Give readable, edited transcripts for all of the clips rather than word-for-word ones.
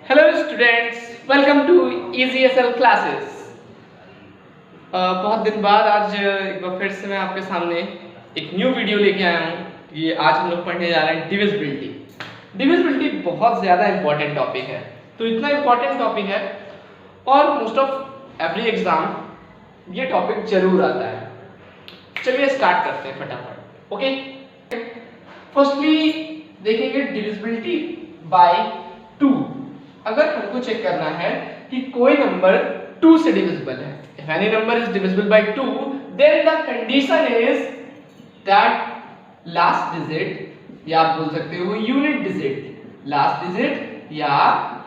Hello students, welcome to EasySL classes. बहुत दिन बाद आज एक बार फिर से मैं आपके सामने एक न्यू वीडियो लेके आया हूँ। ये आज हम लोग पढ़ने जा रहे हैं डिविजिबिलिटी। डिविजिबिलिटी बहुत ज़्यादा इंपॉर्टेंट टॉपिक है, तो इतना इंपॉर्टेंट टॉपिक है और मोस्ट ऑफ एवरी एग्जाम ये टॉपिक जरूर आता है। चलिए स्टार्ट करते हैं फटाफट। ओके, फर्स्टली देखेंगे डिविजिबिलिटी बाय 2। अगर हमको चेक करना है कि कोई नंबर 2 से डिविजिबल है, if any number is divisible by 2, then the condition is that last digit या आप बोल सकते हो यूनिट डिजिट, लास्ट डिजिट या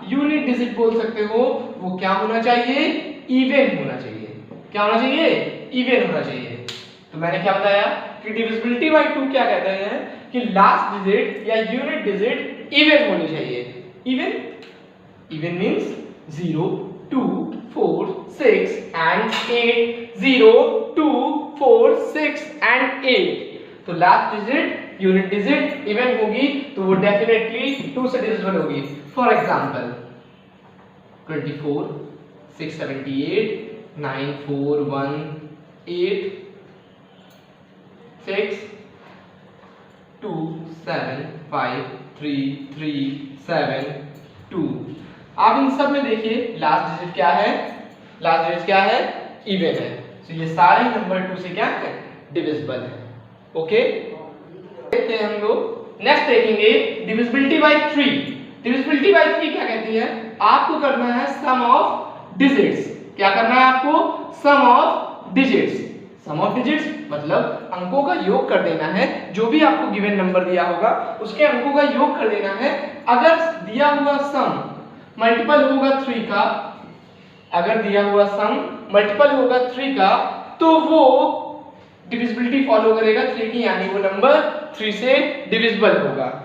यूनिट डिजिट बोल सकते हो, वो क्या होना चाहिए? इवन होना चाहिए। क्या होना चाहिए? इवन होना चाहिए। तो मैंने क्या बताया कि डिविजिबिलिटी बाय 2 क्या कहते हैं कि लास्ट डिजिट या यूनिट डिजिट इवन होनी चाहिए। Even means 0, 2, 4, 6 and 8, 0, 2, 4, 6 and 8। तो last digit unit digit even होगी तो वो डेफिनेटली 2 से डिविजिबल होगी। For example 24, 678, 9, 4, 1, 8, 6, 2, 7, 5, 3, 3, 7, 2। आप इन सब में देखिए लास्ट डिजिट क्या है? लास्ट डिजिट क्या है? इवन है। तो ये सारे नंबर 2 से क्या है? डिविजिबल है। ओके, देखते हैं हम लोग। नेक्स्ट देखेंगे डिविजिबिलिटी बाय 3। डिविजिबिलिटी बाय 3 क्या कहती है? आपको करना है सम ऑफ डिजिट्स। क्या करना है आपको? Sum of digits. Sum of digits मतलब अंकों का योग कर देना है। जो भी आपको गिवन नंबर दिया होगा उसके अंकों का योग कर देना है। अगर दिया हुआ सम मल्टीपल होगा 3 का, अगर दिया हुआ सम मल्टीपल होगा 3 का, तो वो डिविजिबिलिटी फॉलो करेगा 3 की, यानी वो नंबर 3 से डिविजिबल होगा।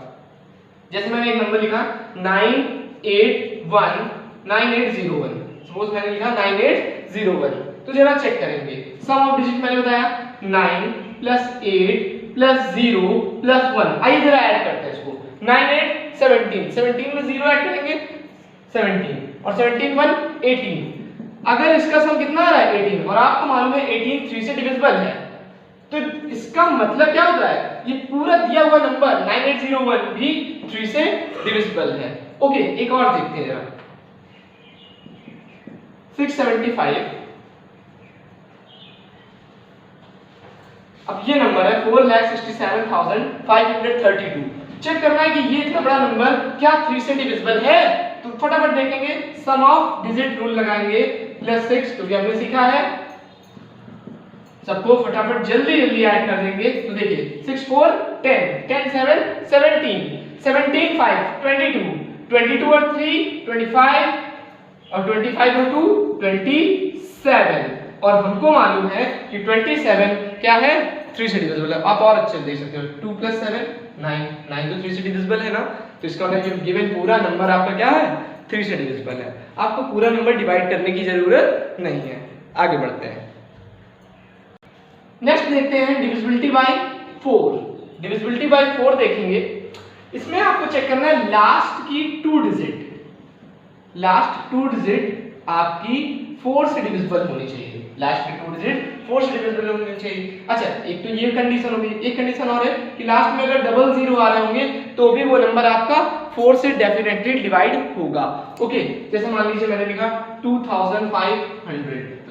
जैसे मैंने एक नंबर लिखा 981 9801। सपोज मैंने लिखा 9801, तो जरा चेक करेंगे सम ऑफ डिजिट। मैंने बताया 9 + 8 + 0 + 1। आइए जरा ऐड करते हैं इसको। 9 8 17, 17 में 0 ऐड करेंगे 17 और 17 1 18। अगर इसका सम कितना आ रहा है 18 और आपको मालूम है 18 3 से डिविजिबल है, तो इसका मतलब क्या होता है? ये पूरा दिया हुआ नंबर 9801 भी 3 से डिविजिबल है। ओके, एक और देखते हैं जरा 675। अब ये नंबर है 4,67,532। चेक करना है कि ये इतना बड़ा नंबर क्या 3 से डिविजिबल है। तो फटाफट देखेंगे, सम ऑफ डिजिट रूल लगाएंगे +6, क्योंकि हमने सीखा है। सबको फटाफट जल्दी जल्दी ऐड कर देंगे। तो देखिए 6 4 10, 10 7 17, 17 5 22, 22 और 3 25 और 25 और 2 27। और हमको मालूम है कि 27 क्या है? 3 से डिविजिबल है। आप और अच्छे देख सकते हो 2 + 7 9, 9 तो 3 से डिविजिबल है ना, तो इसका मतलब गिवन पूरा नंबर आपका क्या है? 3 से डिविजिबल है। आपको पूरा नंबर डिवाइड करने की जरूरत नहीं है। आगे बढ़ते हैं। नेक्स्ट देखते हैं डिविजिबिलिटी बाय 4। डिविजिबिलिटी बाय 4 देखेंगे। इसमें आपको चेक करना है लास्ट की 2 डिजिट, लास्ट 2 डिजिट आपकी 4 से डिविजिबल होनी चाहिए। लास्ट की 2 डिजिट 4 से डिविजिबल होनी चाहिए। अच्छा, एक तो ये कंडीशन होगी। एक कंडीशन और है कि लास्ट में अगर डबल 0 आ रहे होंगे तो भी वो नंबर आपका 4 से डेफिनेटली डिवाइड होगा। ओके, जैसे मान लीजिए मैंने लिखा 2500, तो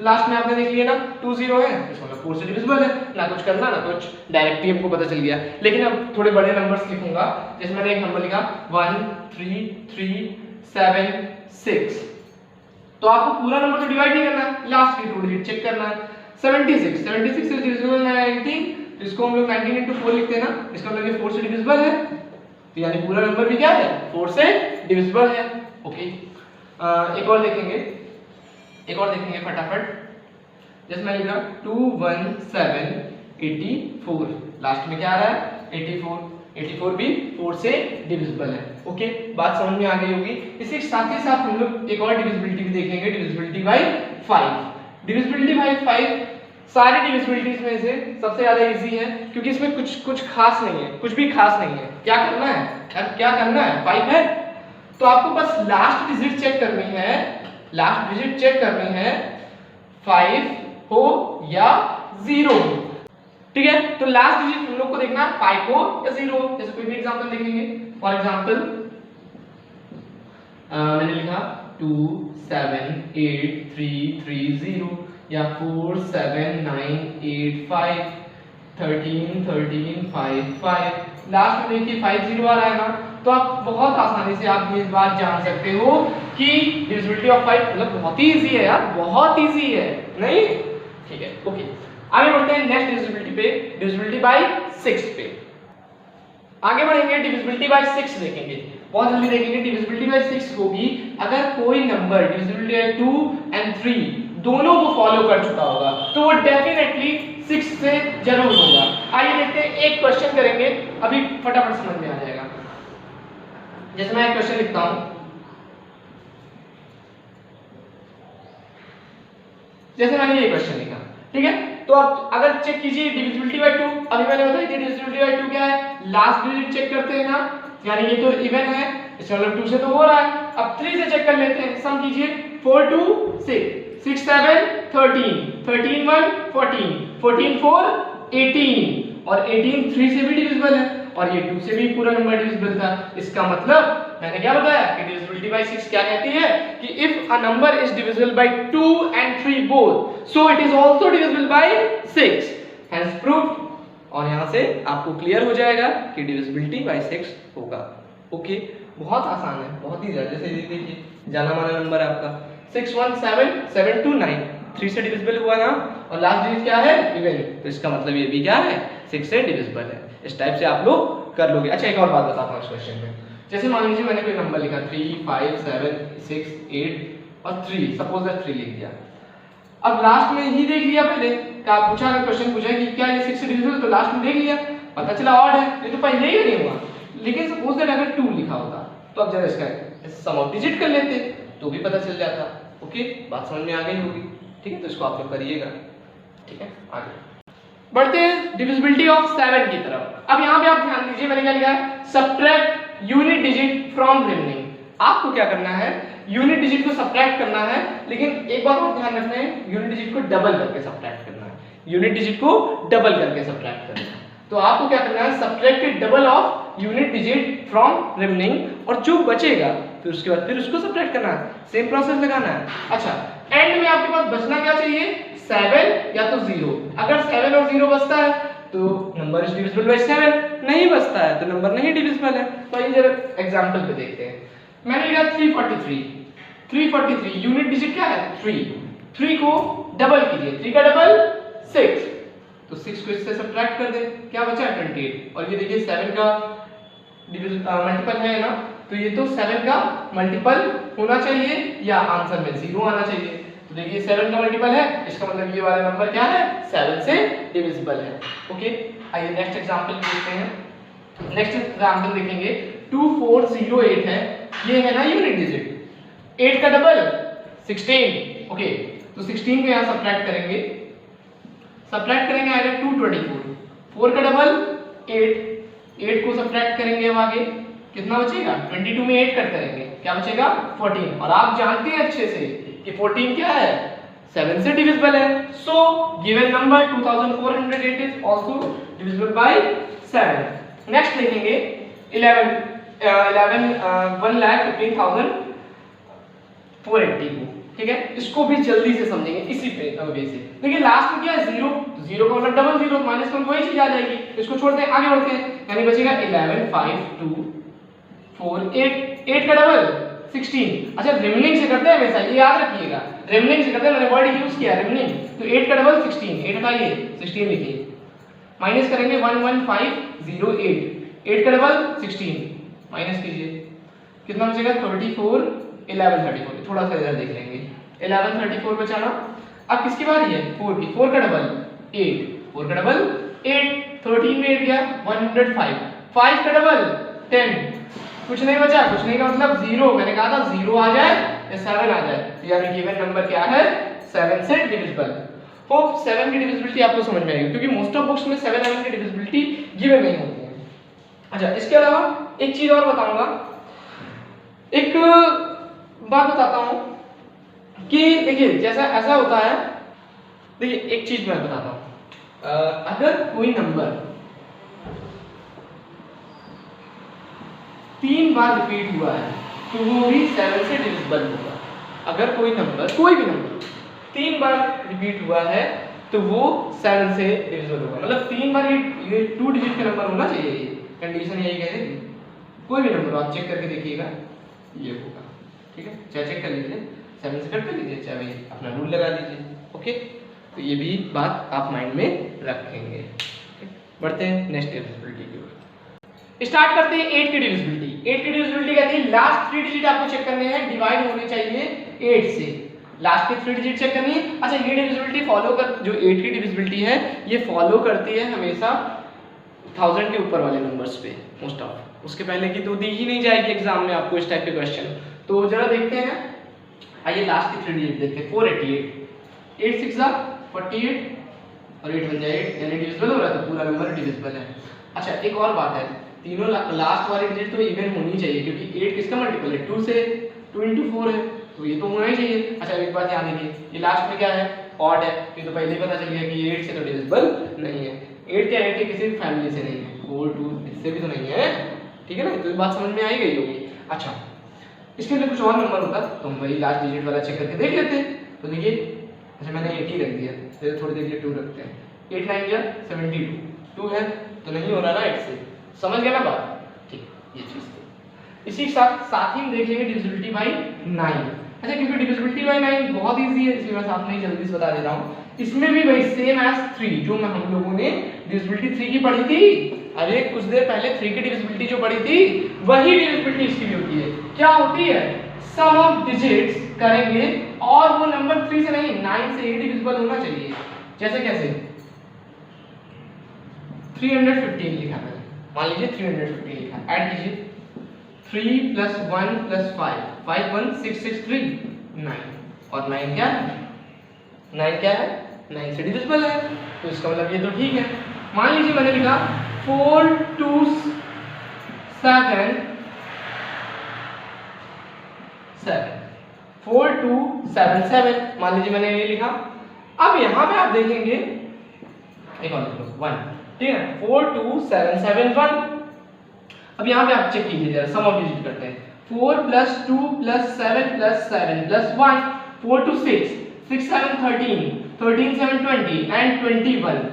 लास्ट में आपने देख लिया ना 2 0 है, इसका मतलब 4 से डिविजिबल है। ना कुछ करना ना कुछ, डायरेक्टली हमको पता चल गया। लेकिन अब थोड़े बड़े नंबर्स लिखूंगा। जैसे मैंने एक नंबर लिखा 1 3 3 7 6, तो आपको पूरा नंबर तो डिवाइड नहीं करना, लास्ट की 2 डिजिट चेक करना है। 76 से डिविजिबल है 19, तो इसको हम लोग 19 × 4 लिखते हैं ना, इसका मतलब ये 4 से डिविजिबल है, तो यानी पूरा नंबर भी क्या है? 4 से डिविजिबल है। ओके, एक और देखेंगे फटाफट। जैसे मैं लिखा 21784, लास्ट में क्या आ रहा है? 84 भी 4 से डिविजिबल है। ओके, बात समझ में आ गई होगी। इसी के साथ ही साथ हम लोग एक और डिविजिबिलिटी भी देखेंगे, डिविजिबिलिटी बाय 5। डिविजिबिलिटी बाय 5 सारी डिविजिबिलिटीज में से सबसे ज्यादा इजी है, क्योंकि इसमें कुछ खास नहीं है, कुछ भी खास नहीं है। क्या करना है? 5 है तो आपको बस लास्ट डिजिट चेक करनी है, लास्ट डिजिट चेक करनी है 5 हो या 0 हो, ठीक है। तो लास्ट डिजिट हम लोग को देखना है 5 हो या 0 हो। जैसे कोई भी एग्जांपल देखेंगे, फॉर एग्जांपल मैंने लिखा 2 7 8 3 3 0 या 4 7 9 8 5 13 13 5 5, लास्ट में देखिए 5 0 आ रहा है ना, तो आप बहुत आसानी से आप ये बात जान सकते हो कि डिविजिबिलिटी ऑफ 5 मतलब बहुत ही इजी है यार, बहुत इजी है, नहीं? ठीक है, ओके। आगे बढ़ते हैं नेक्स्ट डिविजिबिलिटी पे, डिविजिबिलिटी बाय 6 पे। आगे बढ़ेंगे, डिविजिबिलिटी बाय 6 देखेंगे, बहुत जल्दी देखेंगे। डिविजिबिलिटी बाय 6 होगी अगर कोई नंबर डिविजिबिलिटी बाय 2 एंड 3 दोनों को फॉलो कर चुका होगा, तो वो डेफिनेटली 6 से जरूर होगा। आइए देखते हैं, एक क्वेश्चन करेंगे, अभी फटाफट समझ में आ जाएगा। जैसे मैं एक क्वेश्चन लिखता हूं, जैसे मैंने ये क्वेश्चन लिखा, ठीक है। तो अब अगर चेक कीजिए डिविजिबिलिटी बाय 2, अभी मैंने बताया कि डिविजिबिलिटी बाय 2 क्या है, लास्ट डिजिट चेक करते हैं ना, यानी ये तो इवन है, इसका मतलब 2 से तो हो रहा है। अब 3 से चेक कर लेते हैं, सम कीजिए 4 2 6 6 7 13 13 1 14 14 4 18 और 18 3 से भी डिविजिबल है और ये 2 से भी पूरा नंबर डिविजिबल था। इसका मतलब मैंने क्या बताया कि डिविजिबिलिटी बाय 6 क्या कहती है कि if a number is divisible by 2 and 3 both, so it is also divisible by 6, hence proved. और यहां से आपको क्लियर हो जाएगा कि डिविजिबिलिटी बाय 6 होगा। ओके, बहुत आसान है, बहुत ही ज्यादा। जैसे देखिए जाना माना नंबर आपका 6 1 7 7 2 9, 3 से डिविजिबल हुआ ना, और लास्ट डिजिट क्या है, इवन, तो इसका मतलब ये भी क्या है, 6 से डिविजिबल है। इस टाइप से आप लोग कर लोगे। अच्छा, एक और बात बताता हूं इस क्वेश्चन में। जैसे मान लीजिए मैंने कोई नंबर लिखा 3 5 7 6 8 और 3, सपोज दैट 3 लिख दिया। अब लास्ट में ही देख लिया, पहले क्या पूछा, अगर क्वेश्चन पूछा कि क्या ये 6 से डिविजिबल, तो लास्ट में देख लिया, पता चला ऑड है, ये तो पहले ही नहीं हुआ। लेकिन सपोज दैट अगर 2 लिखा होता, तो अब जरा इसका सम ऑफ डिजिट कर लेते तो भी पता चल जाता। ओके, बात समझ में आ गई होगी, ठीक है। तो इसको आप लोग करिएगा, ठीक है। आगे बढ़ते हैं डिविजिबिलिटी ऑफ 7 की तरफ। अब यहाँ पे आप ध्यान दीजिए, मैंने क्या लिखा है, subtract unit digit from remaining. आपको क्या करना है, यूनिट डिजिट को सब्ट्रैक्ट करना है, लेकिन एक बात और ध्यान रखना है, यूनिट डिजिट को डबल करके सब्ट्रैक्ट करना है, यूनिट डिजिट को डबल करके सब्ट्रैक्ट करना है। तो आपको क्या करना है, subtract double of unit digit from remaining, और जो बचेगा फिर उसके बाद फिर उसको सब्ट्रैक्ट करना है, सेम प्रोसेस लगाना है। अच्छा, एंड में आपके पास बचना क्या चाहिए, 7 या तो 0। अगर 7 और 0 बचता है तो नंबर इज डिविजिबल बाय 7, नहीं बचता है तो नंबर नहीं डिविजिबल है। तो आइए जरा एग्जांपल पे देखते हैं। मैंने लिखा 343, 343 यूनिट डिजिट क्या है, 3, 3 को डबल कीजिए, 3 का डबल 6, तो 6 को इससे सब्ट्रैक्ट कर दें, क्या बचा 28। और ये देखिए 7 का मल्टीपल है ना, तो ये तो 7 का मल्टीपल होना चाहिए या आंसर में 0 आना चाहिए। तो देखिए 7 का मल्टीपल है, इसका मतलब ये वाला नंबर क्या है, 7 से डिविजिबल है। ओके, आइए नेक्स्ट एग्जांपल देखते हैं। नेक्स्ट एग्जांपल देखेंगे 2408 है, ये है ना यूनिट डिजिट, 8 का डबल 16। ओके, तो 16 को यहाँ सब्ट्रैक्ट करेंगे, आएगा 224, 4 का डबल 8, 8 को सब्ट्रैक्ट करेंगे, अब आगे कितना बचेगा, 22 में 8 कट करेंगे, क्या बचेगा 14। और आप जानते हैं अच्छे से कि 14 क्या है, 7 से डिविजिबल है। So given number 2408 is also divisible by 7। Next देखेंगे 1,15,480 को, ठीक है। इसको भी जल्दी से समझेंगे इसी पे वे से। देखिए लास्ट में क्या है, 0, 0 का मतलब डबल 0, माइनस का वही चीज आ जाएगी, इसको छोड़ते हैं, आगे बढ़ते हैं। यानी बचेगा 11 5 2 4 8, 8 का डबल 16। अच्छा, रिमेनिंग से करते हैं हमेशा, ये याद रखिएगा, रिमेनिंग से करते हैं, मैंने वर्ड यूज किया रिमेनिंग। तो 8 का डबल 16, 8 हटाइए 16 लिखिए, माइनस करेंगे 11508, 8 का डबल 16 माइनस कीजिए, कितना बचेगा 34 1134। थोड़ा सा इधर देख लेंगे, 1134 बचाना। अब किसकी बारी है, 4 की, 4 का डबल 8, 4 का डबल 8, 13 में 8 गया 105, 5 का डबल 10, कुछ नहीं बचा, कुछ नहीं का मतलब 0। मैंने कहा था 0 आ जाए या 7 आ जाए, यानी गिवन नंबर क्या है, 7 से डिविजिबल। होप 7 की डिविजिबिलिटी आपको समझ में आएगी, क्योंकि मोस्ट ऑफ बुक्स में 7 की डिविजिबिलिटी गिवन नहीं होती है। अच्छा, इसके अलावा एक चीज और बताऊंगा, एक बात बताता हूँ कि देखिए जैसा ऐसा होता है, देखिए एक चीज मैं बताता हूँ, अगर कोई नंबर 3 बार रिपीट हुआ है तो वो भी 7 से डिविजिबल होगा। अगर कोई नंबर, कोई भी नंबर 3 बार रिपीट हुआ है तो वो 7 से डिविजिबल होगा। मतलब 3 बार ये 2 डिजिट का नंबर होना चाहिए, ये कंडीशन यही कहेगी। कोई भी नंबर आप चेक करके देखिएगा ये होगा, ठीक है। चाहे चेक कर लीजिए, 7 से कट कर लीजिए, चाहे अपना रूल लगा लीजिए, ओके। तो ये भी बात आप माइंड में रखेंगे। बढ़ते हैं नेक्स्ट डिविजिबिलिटी की ओर। स्टार्ट करते हैं 8 की डिविजिबिलिटी। 8 की डिविजिबिलिटी कहती है लास्ट 3 डिजिट आपको चेक करने हैं, डिवाइड होने चाहिए 8 से। लास्ट के 3 डिजिट चेक करनी है। अच्छा, ये डिविजिबिलिटी फॉलो कर, जो 8 की डिविजिबिलिटी है ये फॉलो करती है हमेशा 1000 के ऊपर वाले नंबर्स पे मोस्ट ऑफ। उसके पहले की तो दी ही नहीं जाएगी एग्जाम में आपको इस टाइप के क्वेश्चन। तो जरा देखते हैं, आइए लास्ट के 3 डिजिट देखते हैं। 488, 8 6 48 और 8 बन जाए 8, यानी डिविजिबल हो रहा है तो पूरा नंबर डिविजिबल है। अच्छा, एक और बात है, तीनों लास्ट वाली डिजिट तो इवन होनी चाहिए, क्योंकि 8 किसका मल्टीपल है, 2 से, 2 into 4 है, तो ये तो होना ही चाहिए। अच्छा, एक बात ध्यान रखिए, ये लास्ट में क्या है, ऑड है, ये तो पहले ही पता चल गया कि ये 8 से तो डिविजिबल नहीं है। 8 क्या है कि किसी भी फैमिली से नहीं है, 4 2 इससे भी तो नहीं है, ठीक है ना। तो ये बात समझ में आई गई होगी। अच्छा, इसके लिए कुछ और नंबर होता तो हम वही लास्ट डिजिट वाला चेक करके देख लेते हैं। तो देखिए, अच्छा मैंने 80 रख दिया, फिर थोड़ी देर के 2 रखते हैं। 8 9 या 72, 2 है तो नहीं हो रहा ना 8 से, समझ गया ना बात, ठीक। ये चीज इसी साथ ही हम देख लेंगे डिविजिबिलिटी बाय 9। अच्छा, क्योंकि डिविजिबिलिटी बाय 9 बहुत इजी है, इसलिए मैं साथ में ही जल्दी से बता दे रहा हूँ। इसमें भी भाई सेम एज 3, जो हम लोगों ने डिविजिबिलिटी 3 की पढ़ी थी, अरे कुछ देर पहले 3 की डिविजिबिलिटी जो पढ़ी थी वही डिविजिबिलिटी इसकी भी होती है। क्या होती है, सम ऑफ डिजिट्स करेंगे और वो नंबर 3 से नहीं 9 से ही डिविजिबल होना चाहिए। जैसे कैसे, 315 लिखा मैंने, मान लीजिए 315 लिखा, ऐड कीजिए 3 + 1 + 5, 5 1 6 6 3 9, और 9 क्या है, 9 क्या है, 9 से डिविजिबल है, तो इसका मतलब ये तो ठीक है। मान लीजिए मैंने लिखा 4 2 7 7, 4 2 7 7, मान लीजिए मैंने ये लिखा। अब यहाँ पे आप देखेंगे एक और लिख लो 1, ठीक है, 4 2 7 7 1। अब यहाँ पे आप चेक कीजिए जरा, सम ऑफ डिजिट करते हैं। 4 + 2 + 7 + 7 + 1, 4 2 6, 6 7 13, 13 7 20 and 21।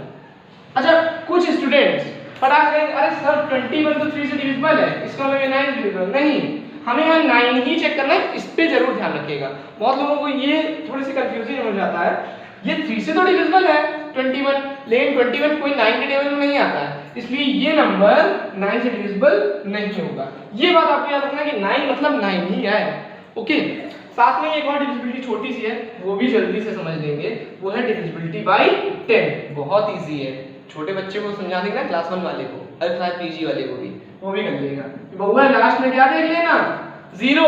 अच्छा, कुछ स्टूडेंट्स पढ़ा गए, अरे सर 21 तो 3 से डिविजिबल है, इसका मतलब ये 9 डिविजिबल नहीं, हमें यहाँ 9 ही चेक करना है। इस पे जरूर ध्यान रखिएगा, बहुत लोगों को ये थोड़ी सी कंफ्यूजन हो जाता है। ये 3 से तो डिविजिबल है 21, लेकिन 21 कोई 9 के टेबल में नहीं आता है, इसलिए ये नंबर 9 से डिविजिबल नहीं होगा। ये बात आपको याद रखना कि 9 मतलब 9 ही है, ओके। साथ में एक और डिविजिबिलिटी छोटी सी है, वो भी जल्दी से समझ लेंगे, वो है डिविजिबिलिटी बाय 10। बहुत इजी है, छोटे बच्चे को समझा देंगे ना, क्लास 1 वाले को, अल्फा पीजी वाले को भी, वो भी कर लेगा। बउआ लास्ट में क्या देख लेना, 0,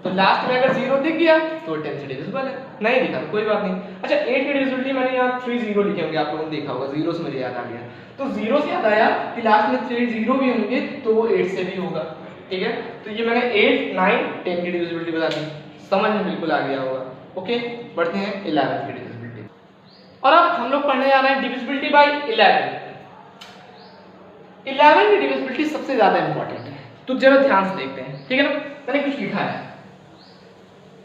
तो लास्ट में अगर 0 दिख गया तो 10 से डिविजिबल है, नहीं दिखा कोई बात नहीं। अच्छा, 8 की डिविजिबिलिटी मैंने यहाँ 3 0 लिखे होंगे, आप लोगों ने देखा होगा, 0 से मुझे याद आ गया, तो 0 से याद आया कि लास्ट में 3 0 भी होंगे तो वो 8 से भी होगा, ठीक है। तो ये मैंने 8 9 10 की डिविजिबिलिटी बता दी, समझ में बिल्कुल आ गया होगा, ओके। बढ़ते हैं 11 की डिविजिबिलिटी, और अब हम लोग पढ़ने जा रहे हैं डिविजिबिलिटी बाय 11। 11 की डिविजिबिलिटी सबसे ज्यादा इंपॉर्टेंट है, तो जरा ध्यान से देखते हैं, ठीक है ना। मैंने कुछ लिखा है,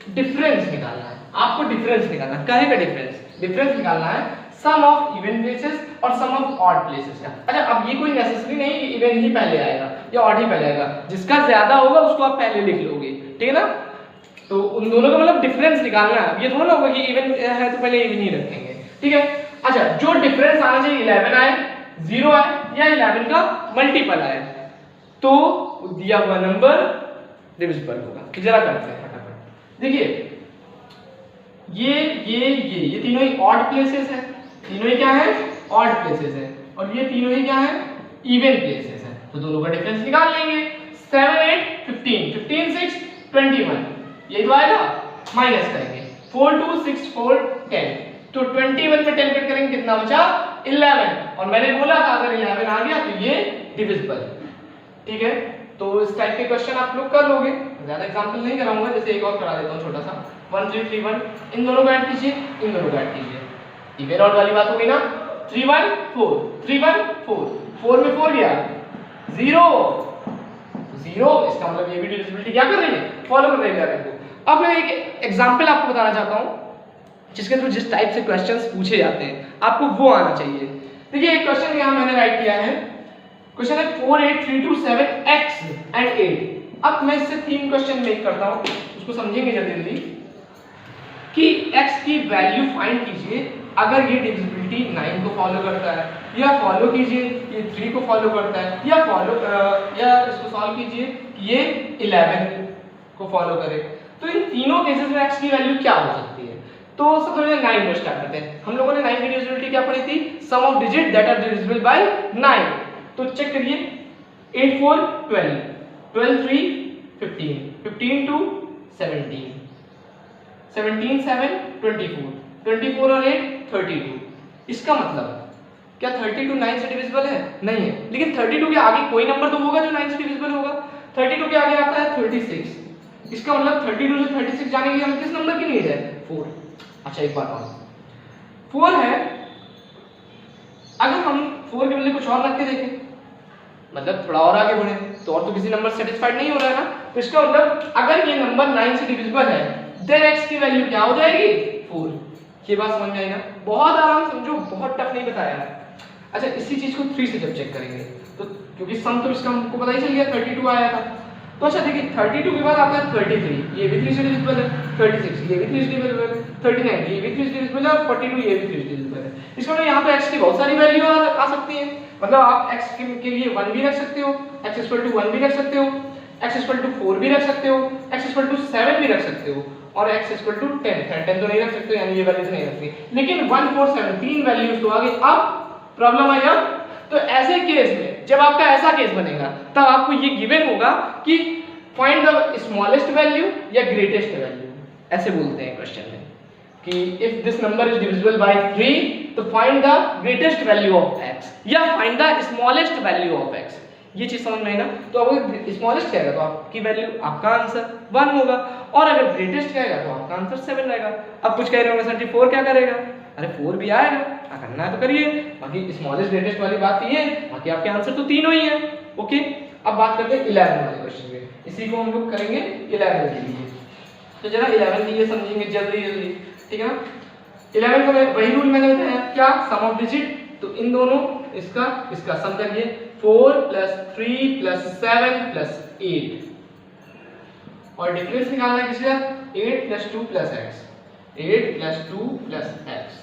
डिफरेंस निकालना है आपको, डिफरेंस निकालना है, काहे का डिफरेंस, डिफरेंस निकालना है सम ऑफ इवन प्लेसेस और सम ऑफ ऑड प्लेसेस का। अच्छा, अब ये कोई नेसेसरी नहीं कि इवन ही पहले आएगा या ऑड ही पहले आएगा, जिसका ज्यादा होगा उसको आप पहले लिख लोगे, ठीक है ना। तो उन दोनों का मतलब डिफरेंस निकालना है, ये थोड़ा ना होगा कि इवन है तो पहले इवन ही रखेंगे, ठीक है। अच्छा, जो डिफरेंस आना चाहिए 11 आए, 0 आए या 11 का मल्टीपल आए, तो दिया हुआ नंबर डिविजिबल होगा। तो जरा करते हैं फटाफट, देखिए ये तीनों ही ऑड प्लेसेस है, तीनों ही क्या है, ऑड प्लेसेस है, और ये तीनों ही क्या है, इवन प्लेसेस है, तो दोनों का डिफरेंस निकाल लेंगे। 7 8 15, 15 6 21, ये तो आएगा, माइनस करेंगे 4 2 6 4 10, तो 21 में 10 कट करेंगे, कितना बचा 11, और मैंने बोला था अगर 11 आ गया तो ये डिविजिबल, ठीक है। तो इस टाइप के क्वेश्चन आप लोग कर लोगे, ज्यादा एग्जांपल नहीं कराऊंगा, जैसे एक और करा देता हूँ छोटा सा 1 3 3 1, इन दोनों को ऐड कीजिए, इन दोनों को ऐड कीजिए, इवन ऑड वाली बात होगी ना, 3 1 4 3 1 4, 4 में 4 गया 0 0, इसका मतलब ये भी डिविजिबिलिटी क्या कर रही है, फॉलो कर रही है को। अब मैं एक एग्जांपल आपको बताना चाहता हूँ जिसके थ्रू जिस टाइप से क्वेश्चंस पूछे जाते हैं आपको वो आना चाहिए। देखिए एक क्वेश्चन यहाँ मैंने राइट किया है, क्वेश्चन है 4 8 3 2 7 x एंड 8। अब मैं इससे 3 क्वेश्चन मेक करता हूँ, उसको समझेंगे जल्दी जल्दी कि x की वैल्यू फाइंड कीजिए अगर ये डिविजिबिलिटी 9 को फॉलो करता है, या फॉलो कीजिए ये 3 को फॉलो करता है, या इसको सॉल्व कीजिए कि ये 11 को फॉलो करे। तो इन तीनों केसेस में x की वैल्यू क्या हो सकती है। तो सबसे पहले 9 को स्टार्ट करते हैं। हम लोगों ने 9 की डिविजिबिलिटी क्या पढ़ी थी, sum of digit that are divisible by 9। तो चेक करिए 8 4 12, 12 3 15, 15 2 17, 17 7 24, 24 और 8 32। इसका मतलब क्या 32 9 से डिविजिबल है? नहीं है, लेकिन 32 के आगे कोई नंबर तो होगा जो 9 से डिविजिबल होगा। 32 के आगे आता है 36, इसका मतलब 32 से 36 जाने के लिए हमें किस नंबर की नीड है, 4। अच्छा एक बात और, 4 है, अगर हम 4 के बदले कुछ और रख के देखें, मतलब थोड़ा और आगे बढ़े, तो और तो किसी नंबर सेटिस्फाइड नहीं हो रहा है ना, तो इसका मतलब अगर ये नंबर 9 से डिविजिबल है देन x की वैल्यू क्या हो जाएगी, 4। ये बात समझ में आई ना, बहुत आराम समझो, बहुत टफ नहीं बताया। अच्छा इसी चीज को 3 से जब चेक करेंगे तो क्योंकि सम तो इसका हमको पता ही चल गया 32 आया था, तो अच्छा देखिए 32 के बाद आता है 33, ये भी 3 से डिविजिबल है, 36 ये भी 3 से डिविजिबल है, 39 ये भी 3 से डिविजिबल है, और 42 ये भी 3 से डिविजिबल है। इसका मतलब यहाँ पे x की बहुत सारी वैल्यू आ सकती है, मतलब आप x के लिए 1 भी रख सकते हो, x 1 भी रख सकते हो, x 4 भी रख सकते हो, x 7 भी रख सकते हो, और x 10 तो नहीं रख सकते, यानी ये वैल्यूज नहीं रखती, लेकिन 1 4 7 तीन वैल्यूज तो आगे। अब प्रॉब्लम आई, अब तो ऐसे केस में जब आपका ऐसा केस बनेगा तब आपको ये गिवन होगा कि फाइंड द स्मॉलेस्ट वैल्यू या ग्रेटेस्ट वैल्यू, ऐसे बोलते हैं क्वेश्चन में कि if this number is divisible by 3 तो find the greatest value of x या find the smallest value of x। ये चीज समझ में आई ना, तो अगर स्मॉलेस्ट कहेगा तो आपकी वैल्यू, आपका आंसर 1 होगा, और अगर ग्रेटेस्ट कहेगा तो आपका आंसर 7 रहेगा। अब कुछ कह रहे होंगे सर जी 4 क्या करेगा, अरे 4 भी आएगा, करना है तो करिए, बाकी स्मॉलेस्ट ग्रेटेस्ट वाली बात ये है, बाकी आपके आंसर तो तीनों ही है। ओके अब बात करते हैं 11 वाले क्वेश्चन पे, इसी को हम लोग करेंगे 11 के लिए। तो जरा 11 के लिए समझेंगे जल्दी जल्दी, ठीक है ना। 11 का वही रूल मैंने बताया, क्या सम ऑफ डिजिट, तो इन दोनों इसका सम करिए, 4 + 3 + 7 + 8, और डिफरेंस निकालना है किसका, 8 + 2 + x, 8 + 2 + x।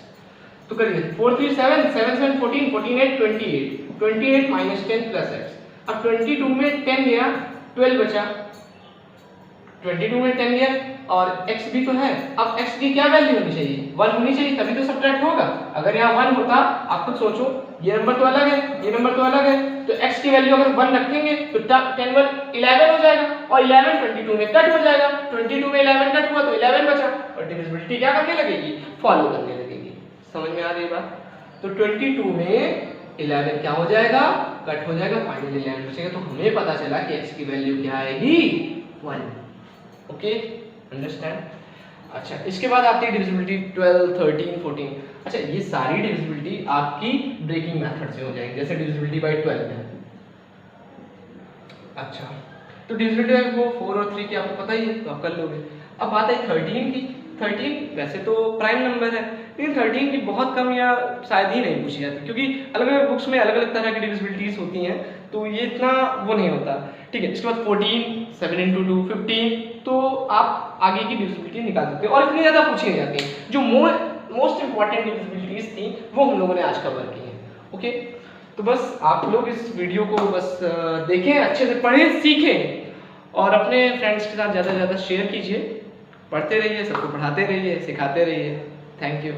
तो करिए 4 3 7 7 7 14 14 8 28, 28 - 10 + x। अब 22 में 10 गया, 12 बचा, 22 में 10 गया, और x भी तो है। अब x की क्या वैल्यू होनी चाहिए, 1 होनी चाहिए, तभी तो सब्ट्रैक्ट होगा। अगर यहाँ 1 होता, आप खुद सोचो, ये नंबर तो अलग है, ये नंबर तो अलग है, तो x की वैल्यू अगर 1 रखेंगे तो 10 1 11 हो जाएगा, और 11 22 में कट हो जाएगा, 22 में 11 कट हुआ तो 11 बचा, और डिविजिबिलिटी क्या करने लगेगी, फॉलो करने लगेगी। समझ में आ रही है बात। तो 22 में 11 क्या हो जाएगा, कट हो जाएगा, फाइनली 11 बचेगा। तो हमें पता चला कि x की वैल्यू क्या आएगी, 1। Okay understand. अच्छा इसके बाद आती है डिविजिबिलिटी 12 13 14। अच्छा ये सारी डिविजिबिलिटी आपकी ब्रेकिंग मेथड से हो जाएगी, जैसे डिविजिबिलिटी बाय 12 है। अच्छा तो डिविजिबिलिटी बाय वो 4 और 3 की आपको पता ही है, तो आप कर लोगे। अब बात है 13 की। 13 वैसे तो प्राइम नंबर है, लेकिन 13 की बहुत कम या शायद ही नहीं पूछी जाती, क्योंकि अलग अलग बुक्स में अलग अलग तरह की डिविजिबिलिटीज होती हैं, तो ये इतना वो नहीं होता। ठीक है, इसके बाद 14 7 × 2 15, तो आप आगे की डिविजिबिलिटी निकाल सकते हो, और इतनी ज़्यादा पूछी नहीं जाती हैं। जो मोस्ट इंपॉर्टेंट डिविजिबिलिटीज थी वो हम लोगों ने आज कवर की हैं। ओके तो बस आप लोग इस वीडियो को बस देखें, अच्छे से पढ़ें, सीखें, और अपने फ्रेंड्स के साथ ज़्यादा से ज़्यादा शेयर कीजिए, पढ़ते रहिए, सबको पढ़ाते रहिए, सिखाते रहिए। Thank you.